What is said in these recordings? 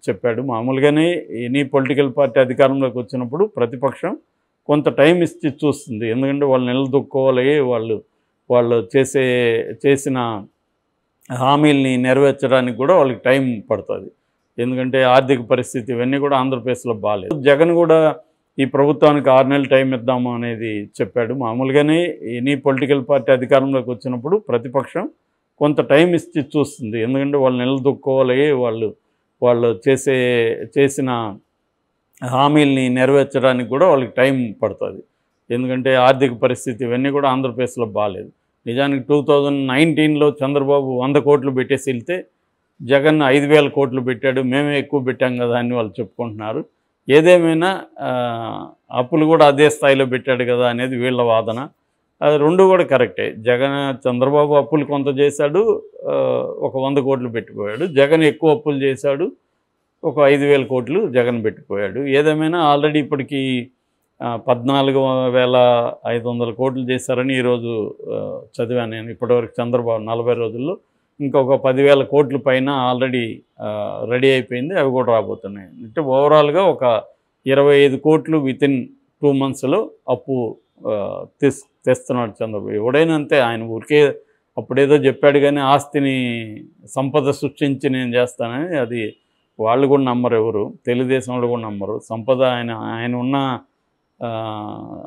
చెప్పాడు. మామూలుగానే any political party అధికారంలోకి వచ్చినప్పుడు ప్రతిపక్షం కొంత టైం ఇచ్చి చూస్తుంది. ఎందుకంటే వాళ్ళు నిలదొక్కుకోవాలి, వాళ్ళు చేసిన హామీల్ని నెరవేర్చడానికి కూడా వాళ్ళకి టైం పడుతుంది. ఎందుకంటే ఆర్థిక పరిస్థితి ఇవన్నీ కూడా ఆంధ్రప్రదేశ్లో బాగాలేదు. జగన్ కూడా ఈ ప్రభుత్వానికి 6 నెలలు టైం ఇద్దాము అనేది చెప్పాడు. మామూలుగానే ఎనీ పొలిటికల్ పార్టీ అధికారంలోకి వచ్చినప్పుడు ప్రతిపక్షం కొంత టైం ఇచ్చి చూస్తుంది. ఎందుకంటే వాళ్ళు నిలదొక్కుకోవాలి, వాళ్ళు చేసిన హామీల్ని నెరవేర్చడానికి కూడా వాళ్ళకి టైం పడుతుంది. ఎందుకంటే ఆర్థిక పరిస్థితి ఇవన్నీ కూడా ఆంధ్రప్రదేశ్లో బాగాలేదు. నిజానికి 2019లో చంద్రబాబు 100 కోట్లు పెట్టేసి వెళ్తే జగన్ 5,000 కోట్లు పెట్టాడు, మేమే ఎక్కువ పెట్టాం కదా అని వాళ్ళు చెప్పుకుంటున్నారు. ఏదేమైనా అప్పులు కూడా అదే స్థాయిలో పెట్టాడు కదా అనేది వీళ్ళ వాదన. అది రెండు కూడా కరెక్టే. చంద్రబాబు అప్పులు కొంత చేశాడు, ఒక 100 కోట్లు పెట్టిపోయాడు. జగన్ ఎక్కువ అప్పులు చేశాడు, ఒక 5,000 కోట్లు జగన్ పెట్టిపోయాడు. ఏదేమైనా ఆల్రెడీ ఇప్పటికీ 14,500 కోట్లు చేశారని ఈరోజు చదివాను నేను. ఇప్పటివరకు చంద్రబాబు 40 రోజుల్లో ఇంకొక 10,000 కోట్ల పైన ఆల్రెడీ రెడీ అయిపోయింది. అవి కూడా రాబోతున్నాయి. అంటే ఓవరాల్గా ఒక 25 కోట్లు వితిన్ 2 monthsలో అప్పు తెస్తున్నాడు చంద్రబాబు. ఎవడైనా అంతే. ఆయన ఊరికే అప్పుడేదో చెప్పాడు కానీ ఆస్తిని సంపద సృష్టించి నేను చేస్తానని అది వాళ్ళు కూడా నమ్మరు. ఎవరు తెలుగుదేశం వాళ్ళు కూడా నమ్మరు. సంపద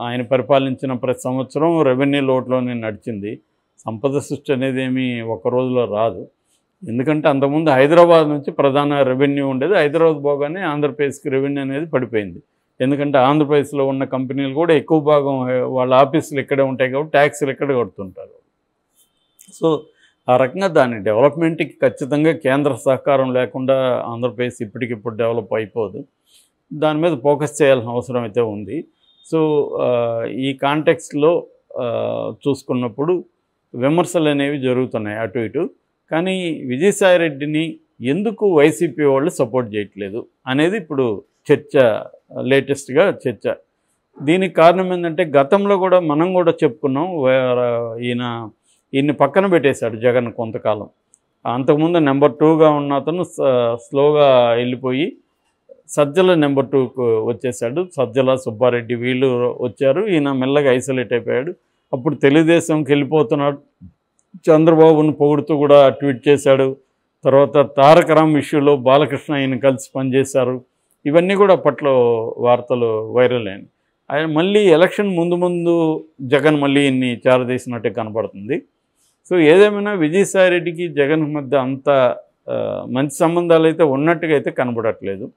ఆయన పరిపాలించిన ప్రతి సంవత్సరం రెవెన్యూ లోట్లోనే నడిచింది. సంపద సృష్టి అనేది ఏమీ ఒక రోజులో రాదు. ఎందుకంటే అంతకుముందు హైదరాబాద్ నుంచి ప్రధాన రెవెన్యూ ఉండేది. హైదరాబాద్ పోగానే ఆంధ్రప్రదేశ్కి రెవెన్యూ అనేది పడిపోయింది. ఎందుకంటే ఆంధ్రప్రదేశ్లో ఉన్న కంపెనీలు కూడా ఎక్కువ భాగం వాళ్ళ ఆఫీసులు ఇక్కడే ఉంటాయి కాబట్టి ట్యాక్సులు ఇక్కడే కడుతుంటారు. సో ఆ రకంగా దాని డెవలప్మెంట్కి ఖచ్చితంగా కేంద్ర సహకారం లేకుండా ఆంధ్రప్రదేశ్ ఇప్పటికిప్పుడు డెవలప్ అయిపోదు. దాని మీద ఫోకస్ చేయాల్సిన అవసరం అయితే ఉంది. సో ఈ కాంటెక్స్ట్లో చూసుకున్నప్పుడు విమర్శలు అనేవి జరుగుతున్నాయి అటు ఇటు. కానీ విజయసాయిరెడ్డిని ఎందుకు వైసీపీ వాళ్ళు సపోర్ట్ చేయట్లేదు అనేది ఇప్పుడు చర్చ, లేటెస్ట్గా చర్చ. దీనికి కారణం ఏంటంటే గతంలో కూడా మనం కూడా చెప్పుకున్నాం. ఈయన్ని పక్కన పెట్టేశాడు జగన్ కొంతకాలం. అంతకుముందు నెంబర్ 2గా ఉన్న అతను స్లోగా వెళ్ళిపోయి సజ్జల నెంబర్ 2కు వచ్చేసాడు. సజ్జల, సుబ్బారెడ్డి వీళ్ళు వచ్చారు. ఈయన మెల్లగా ఐసోలేట్ అయిపోయాడు. అప్పుడు తెలుగుదేశంకి వెళ్ళిపోతున్నాడు. చంద్రబాబును పొగుడుతూ కూడా ట్వీట్ చేశాడు. తర్వాత తారక రామ్ ఇష్యూలో బాలకృష్ణ ఈయన కలిసి పనిచేశారు. ఇవన్నీ కూడా అప్పట్లో వార్తలు వైరల్ అయినాయి. ఆయన మళ్ళీ ఎలక్షన్ ముందు జగన్ మళ్ళీ ఇన్ని చేరదీసినట్టే కనపడుతుంది. సో ఏదేమైనా విజయసాయిరెడ్డికి జగన్ మధ్య అంత మంచి సంబంధాలు అయితే ఉన్నట్టుగా అయితే కనపడట్లేదు.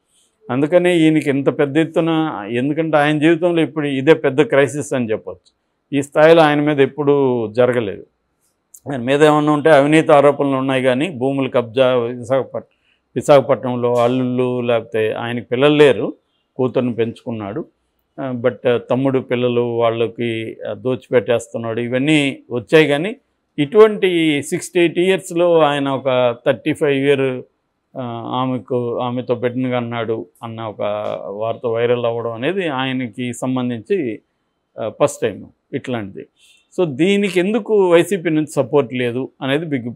అందుకనే ఈయనకి ఇంత పెద్ద ఎత్తున, ఎందుకంటే ఆయన జీవితంలో ఇప్పుడు ఇదే పెద్ద క్రైసిస్ అని చెప్పచ్చు. ఈ స్థాయిలో ఆయన మీద ఎప్పుడూ జరగలేదు. ఆయన మీద ఏమన్నా ఉంటే అవినీతి ఆరోపణలు ఉన్నాయి కానీ భూములు కబ్జా, విశాఖపట్నంలో అల్లుళ్ళు, లేకపోతే ఆయనకి పిల్లలు లేరు, కూతుర్ని పెంచుకున్నాడు. బట్ తమ్ముడు పిల్లలు వాళ్ళకి దోచిపెట్టేస్తున్నాడు, ఇవన్నీ వచ్చాయి. కానీ ఇటువంటి 68 yearsలో ఆయన ఒక 35 year ఆమెతో పెట్టినగా అన్నాడు అన్న ఒక వార్త వైరల్ అవ్వడం అనేది ఆయనకి సంబంధించి ఫస్ట్ టైం ఇట్లాంటిది. సో దీనికి ఎందుకు వైసీపీ నుంచి సపోర్ట్ లేదు అనేది బిగ్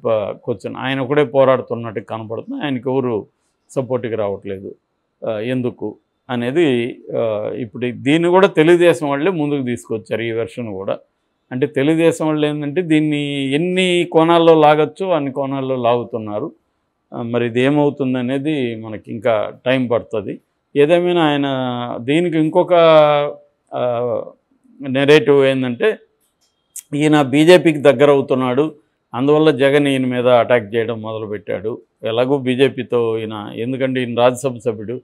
క్వశ్చన్. ఆయన ఒకడే పోరాడుతున్నట్టు కనపడుతుంది. ఆయనకి ఎవరు సపోర్ట్కి రావట్లేదు ఎందుకు అనేది. ఇప్పుడు దీన్ని కూడా తెలుగుదేశం వాళ్ళే ముందుకు తీసుకొచ్చారు, ఈ వెర్షన్ కూడా. అంటే తెలుగుదేశం వాళ్ళు ఏంటంటే దీన్ని ఎన్ని కోణాల్లో లాగొచ్చో అన్ని కోణాల్లో లాగుతున్నారు. మరి ఇది ఏమవుతుంది అనేది మనకి ఇంకా టైం పడుతుంది. ఏదేమైనా ఆయన దీనికి ఇంకొక నెరేటివ్ ఏంటంటే ఈయన బీజేపీకి దగ్గర అవుతున్నాడు, అందువల్ల జగన్ ఈయన మీద అటాక్ చేయడం మొదలుపెట్టాడు. ఎలాగో బీజేపీతో ఈయన, ఎందుకంటే ఈయన రాజ్యసభ సభ్యుడు,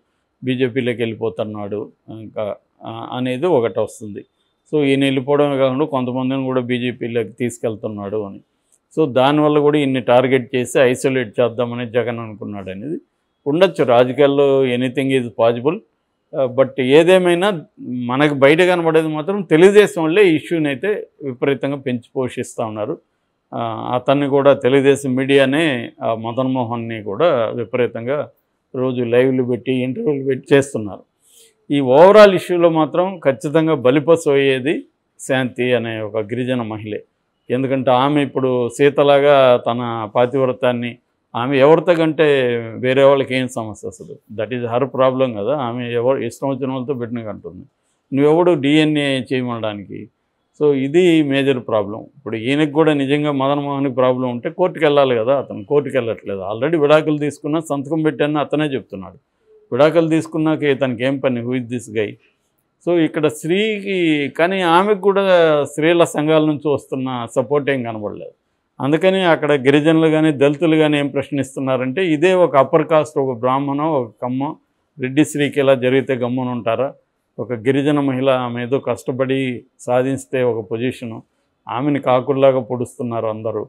బీజేపీలోకి వెళ్ళిపోతున్నాడు ఇంకా అనేది ఒకటి వస్తుంది. సో ఈయన వెళ్ళిపోవడమే కాకుండా కొంతమందిని కూడా బీజేపీలోకి తీసుకెళ్తున్నాడు అని. సో దానివల్ల కూడా ఈయన్ని టార్గెట్ చేసి ఐసోలేట్ చేద్దామని జగన్ అనుకున్నాడు అనేది ఉండొచ్చు. రాజకీయాల్లో ఎనీథింగ్ ఈజ్ పాసిబుల్. బట్ ఏదేమైనా మనకు బయట కనబడేది మాత్రం తెలుగుదేశం వల్లే ఇష్యూని అయితే విపరీతంగా పెంచి పోషిస్తూ ఉన్నారు. అతన్ని కూడా తెలుగుదేశం మీడియానే మదన్ మోహన్ని కూడా విపరీతంగా రోజు లైవ్లు పెట్టి ఇంటర్వ్యూలు పెట్టి చేస్తున్నారు. ఈ ఓవరాల్ ఇష్యూలో మాత్రం ఖచ్చితంగా బలిపశు అయ్యేది శాంతి అనే ఒక గిరిజన మహిళే. ఎందుకంటే ఆమె ఇప్పుడు సీతలాగా తన పాతివ్రతాన్ని ఆమె ఎవరితో కంటే వేరే వాళ్ళకి ఏం సమస్య అసలు? దట్ ఈజ్ హర్ ప్రాబ్లం కదా. ఆమె ఎవరు ఇష్టం వచ్చిన వాళ్ళతో పెట్టిన కంటుంది. నువ్వెవడు డిఎన్ఏ చేయమనడానికి? సో ఇది మేజర్ ప్రాబ్లం. ఇప్పుడు ఈయనకి కూడా నిజంగా మదన్ మోహన్కి ప్రాబ్లం ఉంటే కోర్టుకు వెళ్ళాలి కదా. అతను కోర్టుకు వెళ్ళట్లేదు. ఆల్రెడీ విడాకులు తీసుకున్నా, సంతకం పెట్టానని అతనే చెప్తున్నాడు. విడాకులు తీసుకున్నాక ఇతనికి ఏం పని? Who is this guy? So ఇక్కడ స్త్రీకి, కానీ ఆమెకు కూడా స్త్రీల సంఘాల నుంచి వస్తున్న సపోర్ట్ ఏం కనబడలేదు. అందుకని అక్కడ గిరిజనులు కానీ దళితులు కానీ ఏం ప్రశ్నిస్తున్నారంటే, ఇదే ఒక అప్పర్ కాస్ట్, ఒక బ్రాహ్మణం, ఒక కమ్మ, రెడ్డి స్త్రీకి ఇలా జరిగితే గమ్మున ఉంటారా? ఒక గిరిజన మహిళ ఆమె ఏదో కష్టపడి సాధిస్తే ఒక పొజిషను, ఆమెను కాకుల్లాగా పొడుస్తున్నారు అందరూ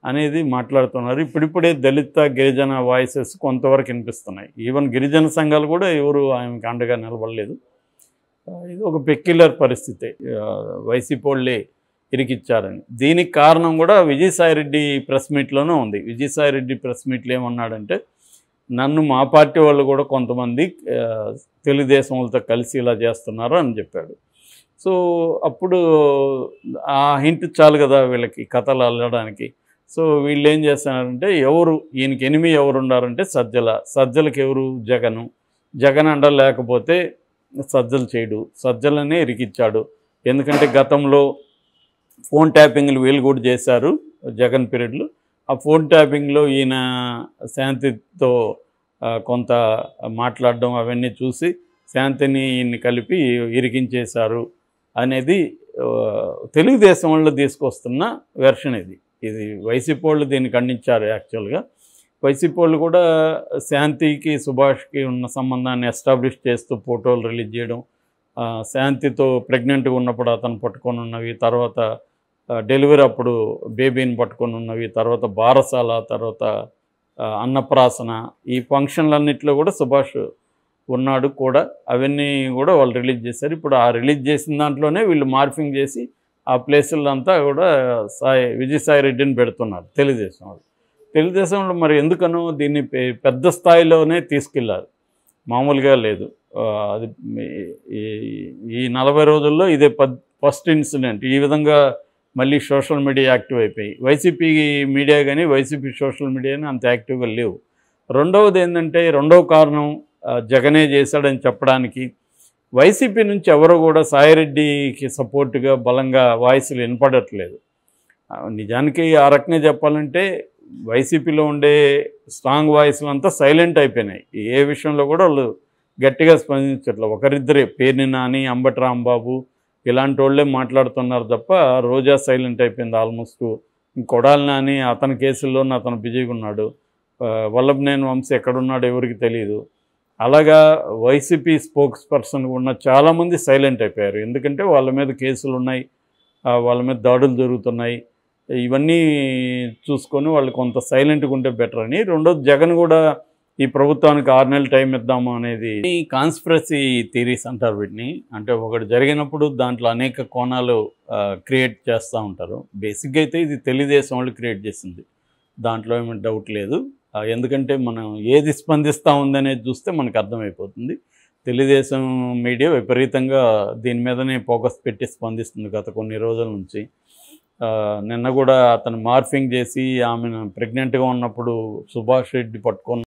అనేది మాట్లాడుతున్నారు. ఇప్పుడిప్పుడే దళిత గిరిజన వాయిసెస్ కొంతవరకు వినిపిస్తున్నాయి. ఈవెన్ గిరిజన సంఘాలు కూడా ఎవరు ఆమెకు అండగా నిలబడలేదు. ఇది ఒక పెక్యులర్ పరిస్థితి. వైసీపీ వాళ్ళే ఇరికిచ్చారని. దీనికి కారణం కూడా విజయసాయిరెడ్డి ప్రెస్ మీట్లోనే ఉంది. విజయసాయిరెడ్డి ప్రెస్ మీట్లో ఏమన్నాడంటే, నన్ను మా పార్టీ వాళ్ళు కూడా కొంతమంది తెలుగుదేశం వాళ్ళతో కలిసి ఇలా చేస్తున్నారు అని చెప్పాడు. సో అప్పుడు ఆ హింట్ చాలు కదా వీళ్ళకి కథలు అల్లడానికి. సో వీళ్ళు ఏం చేస్తున్నారంటే, ఎవరు ఈయనకి ఎనిమి ఎవరు ఉన్నారంటే సజ్జలకి ఎవరు? జగన్ అండ లేకపోతే సజ్జలు చేయడు. సజ్జలనే ఇరికిచ్చాడు. ఎందుకంటే గతంలో ఫోన్ ట్యాపింగ్లు వీళ్ళు కూడా చేశారు జగన్ పీరియడ్లో. ఆ ఫోన్ ట్యాపింగ్లో ఈయన శాంతితో కొంత మాట్లాడడం అవన్నీ చూసి శాంతిని ఈయన్ని కలిపి ఇరికించేశారు అనేది తెలుగుదేశం వాళ్ళు తీసుకొస్తున్న వెర్షన్ ఇది. వైసీపీ వాళ్ళు దీన్ని ఖండించారు. యాక్చువల్గా వైసీపీ వాళ్ళు కూడా శాంతికి సుభాష్కి ఉన్న సంబంధాన్ని ఎస్టాబ్లిష్ చేస్తూ ఫోటోలు రిలీజ్ చేయడం, శాంతితో ప్రెగ్నెంట్గా ఉన్నప్పుడు అతను పట్టుకొని ఉన్నవి, తర్వాత డెలివరీ అప్పుడు బేబీని పట్టుకొని ఉన్నవి, తర్వాత బారసాల, తర్వాత అన్నప్రాసన, ఈ ఫంక్షన్లన్నింటిలో కూడా సుభాష్ ఉన్నాడు కూడా. అవన్నీ కూడా వాళ్ళు రిలీజ్ చేశారు. ఇప్పుడు ఆ రిలీజ్ చేసిన దాంట్లోనే వీళ్ళు మార్ఫింగ్ చేసి ఆ ప్లేసులంతా కూడా విజయసాయిరెడ్డిని పెడుతున్నారు తెలుగుదేశం వాళ్ళు. తెలుగుదేశంలో మరి ఎందుకనో దీన్ని పెద్ద స్థాయిలోనే తీసుకెళ్ళారు, మామూలుగా లేదు. అది ఈ 40 రోజుల్లో ఇదే ఫస్ట్ ఇన్సిడెంట్. ఈ విధంగా మళ్ళీ సోషల్ మీడియా యాక్టివ్ అయిపోయి, వైసీపీ మీడియా కానీ వైసీపీ సోషల్ మీడియా కానీ అంత యాక్టివ్గా లేవు. రెండవది ఏంటంటే, రెండవ కారణం జగనే చేశాడని చెప్పడానికి వైసీపీ నుంచి ఎవరు కూడా సాయిరెడ్డికి సపోర్టుగా బలంగా వాయిస్లు వినపడట్లేదు. నిజానికి ఆ రకంగా చెప్పాలంటే వైసీపీలో ఉండే స్ట్రాంగ్ వాయిస్లు అంతా సైలెంట్ అయిపోయినాయి. ఏ విషయంలో కూడా వాళ్ళు గట్టిగా స్పందించట్లేదు. ఒకరిద్దరే, పేర్ని నాని, అంబటి రాంబాబు ఇలాంటి వాళ్ళే మాట్లాడుతున్నారు తప్ప రోజా సైలెంట్ అయిపోయింది ఆల్మోస్ట్. కొడాలి నాని అతని కేసుల్లోనే అతను బిజీగా ఉన్నాడు. వల్లభనేని వంశీ ఎక్కడున్నాడో ఎవరికి తెలియదు. అలాగా వైసీపీ స్పోక్స్ పర్సన్ ఉన్న చాలామంది సైలెంట్ అయిపోయారు. ఎందుకంటే వాళ్ళ మీద కేసులు ఉన్నాయి, వాళ్ళ మీద దాడులు జరుగుతున్నాయి. ఇవన్నీ చూసుకొని వాళ్ళు కొంత సైలెంట్గా ఉంటే బెటర్ అని. రెండోది, జగన్ కూడా ఈ ప్రభుత్వానికి 6 నెలలు టైం ఇద్దాము అనేది ఈ కాన్స్పిరసీ థీరీస్ అంటారు వీటిని. అంటే ఒకటి జరిగినప్పుడు దాంట్లో అనేక కోణాలు క్రియేట్ చేస్తూ ఉంటారు. బేసిక్గా అయితే ఇది తెలుగుదేశం వాళ్ళు క్రియేట్ చేసింది, దాంట్లో ఏమైనా డౌట్ లేదు. ఎందుకంటే మనం ఏది స్పందిస్తూ ఉందనేది చూస్తే మనకు అర్థమైపోతుంది. తెలుగుదేశం మీడియా విపరీతంగా దీని మీదనే ఫోకస్ పెట్టి స్పందిస్తుంది గత కొన్ని రోజుల నుంచి. నిన్న కూడా అతను మార్ఫింగ్ చేసి ఆమెను ప్రెగ్నెంట్గా ఉన్నప్పుడు సుభాష్ రెడ్డి పట్టుకొని